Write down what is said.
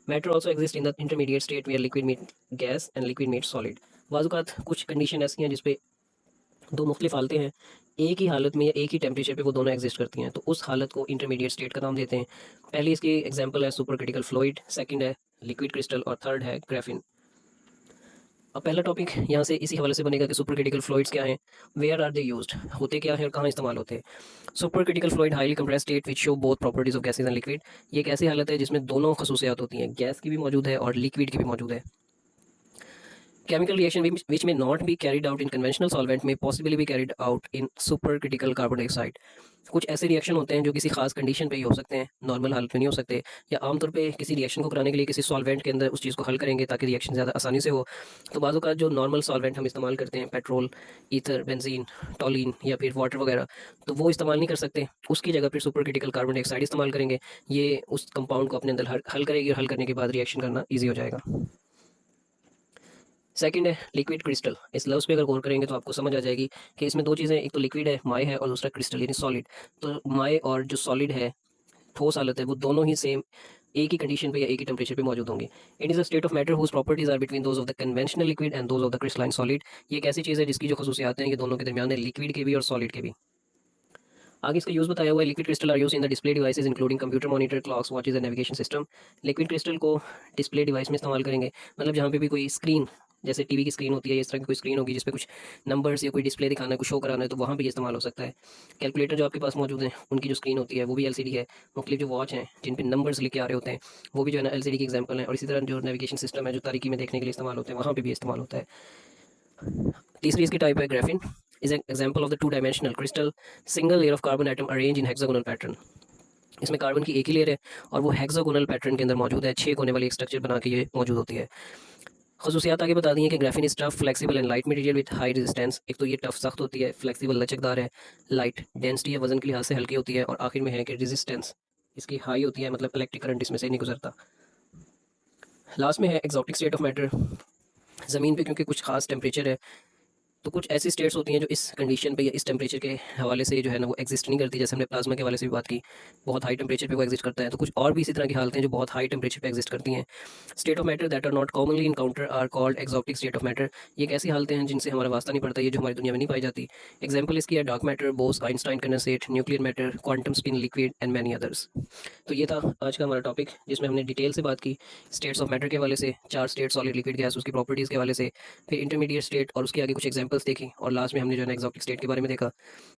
Matter also exist in the intermediate state where liquid meet gas and liquid meet solid. बाज़ कुछ condition ऐसी हैं जिसपे दो मुख्तलिफ हालतें हैं, एक ही हालत में या एक ही टेम्परेचर पे वो दोनों एग्जिस्ट करती हैं, तो उस हालत को इंटरमीडिएट स्टेट का नाम देते हैं। पहली इसकी एग्जांपल है सुपर क्रिटिकल फ्लूइड, सेकंड है लिक्विड क्रिस्टल और थर्ड है ग्राफिन। अब पहला टॉपिक यहाँ से इसी हवाले से बनेगा कि सुपर क्रिटिकल फ्लूइड्स क्या हैं, वेयर आर दे यूज्ड, होते क्या हैं और कहाँ इस्तेमाल होते हैं। Super critical fluid highly compressed state which show both properties of gases and liquid. ये एक ऐसी हालत है जिसमें दोनों खसूसियात होती हैं, गैस की भी मौजूद है और लिक्विड की भी मौजूद है। Chemical reaction which may not be carried out in conventional solvent may possibly be carried out in supercritical carbon dioxide। कुछ ऐसे रिएक्शन होते हैं जो किसी खास कंडीशन पे ही हो सकते हैं, नॉर्मल हालत में नहीं हो सकते, या आमतौर पे किसी रिएक्शन को कराने के लिए किसी सॉल्वेंट के अंदर उस चीज़ को हल करेंगे ताकि रिएक्शन ज़्यादा आसानी से हो। तो बाज़ औक़ात जो नॉर्मल सॉल्वेंट हम इस्तेमाल करते हैं, पेट्रोल, ईथर, बेंजीन, टॉलिन या फिर वाटर वगैरह, तो वो इस्तेमाल नहीं कर सकते। उसकी जगह पर सुपर क्रिटिकल कार्बन डाइऑक्साइड इस्तेमाल करेंगे। ये उस कंपाउंड को अपने अंदर हल करेगी और हल करने के बाद रिएक्शन करना ईजी हो जाएगा। सेकंड है लिक्विड क्रिस्टल। इस लफ्ज़ पे अगर गौर करेंगे तो आपको समझ आ जाएगी कि इसमें दो चीज़ें, एक तो लिक्विड है, माय है, और दूसरा क्रिस्टल यानी सॉलिड। तो माय और जो सॉलिड है, ठोस हालत है, वो दोनों ही सेम एक ही कंडीशन पे या एक ही टेम्परेचर पे मौजूद होंगे। It is a state of matter whose properties are between those of the conventional liquid and those of the crystalline solid. ये एक ऐसी चीज़ है जिसकी जो खसूसियात हैं ये दोनों के दरमियान है, लिक्विड के भी और सॉलिड के भी। आगे इसका यूज़ बताया हुआ है, liquid crystal are use in the display devices including computer monitor, clocks, watches and navigation system. Liquid crystal को डिस्प्ले डिवाइस में इस्तेमाल करेंगे, मतलब जहाँ पे भी कोई स्क्रीन, जैसे टीवी की स्क्रीन होती है, इस तरह की कोई स्क्रीन होगी जिस पे कुछ नंबर्स या कोई डिस्प्ले दिखाना है, कुछ शो कराना है, तो वहाँ पे ये इस्तेमाल हो सकता है। कैलकुलेटर जो आपके पास मौजूद है, उनकी जो स्क्रीन होती है वो भी एलसीडी है। मुख्तलिफ जो वॉच हैं जिन पे नंबर्स लिखे आ रहे होते हैं, वो भी जो है ना एलसीडी की एग्जांपल है। और इसी तरह जो नेविगेशन सिस्टम है जो तारीकी में देखने के लिए इस्तेमाल होते हैं, वहाँ पे भी इस्तेमाल होता है। तीसरी इसकी टाइप है graphene, is an example of the two dimensional crystal single layer of carbon atom arrange in hexagonal pattern. इसमें कार्बन की एक ही लेयर है और वो हेक्सागोनल पैटर्न के अंदर मौजूद है, 6 कोने वाली एक स्ट्रक्चर बना के ये मौजूद होती है। खसूसियात आगे बता दी है कि graphene is tough, flexible and light material with high resistance. एक तो ये टफ सख्त होती है, फ्लेक्सिबल लचकदार है, लाइट डेंसिटी है वजन के लिहाज से हल्की होती है, और आखिर में है कि रेजिस्टेंस इसकी हाई होती है, मतलब इलेक्ट्रिक करंट इसमें से नहीं गुजरता। लास्ट में है एक्सोटिक स्टेट ऑफ मैटर। ज़मीन पे क्योंकि कुछ खास टेम्परेचर है, तो कुछ ऐसी स्टेट्स होती हैं जो इस कंडीशन पे या इस टेम्परेचर के हवाले से जो है ना वो एग्जिस्ट नहीं करती। जैसे हमने प्लाज्मा के हवाले से भी बात की, बहुत हाई टेम्परेचर पे वो एग्जिस्ट करता है, तो कुछ और भी इसी तरह की हालतें हैं जो बहुत हाई टेम्परेचर पे एग्जिस्ट करती हैं। State of matter that are not commonly encounter are called exotic state of matter. ये एक ऐसी हालतें हैं जिनसे हमारा वास्ता नहीं पड़ता, ये जो हमारी दुनिया में नहीं पाई जाती। एग्जाम्पल इसकी है dark matter, Bose Einstein condensate, nuclear matter, quantum spin liquid and many others. तो ये था आज का हमारा टॉपिक, जिसमें हमने डिटेल से बात की स्टेट्स ऑफ मैटर के हवाले से, 4 स्टेट, सॉलिड, लिक्विड, गैस, उसकी प्रॉपर्टीज़ के हवाले से, फिर इंटरमीडिएट स्टेट और उसके आगे कुछ एग्जांपल्स देखी, और लास्ट में हमने जो है ना एक्सोटिक स्टेट के बारे में देखा।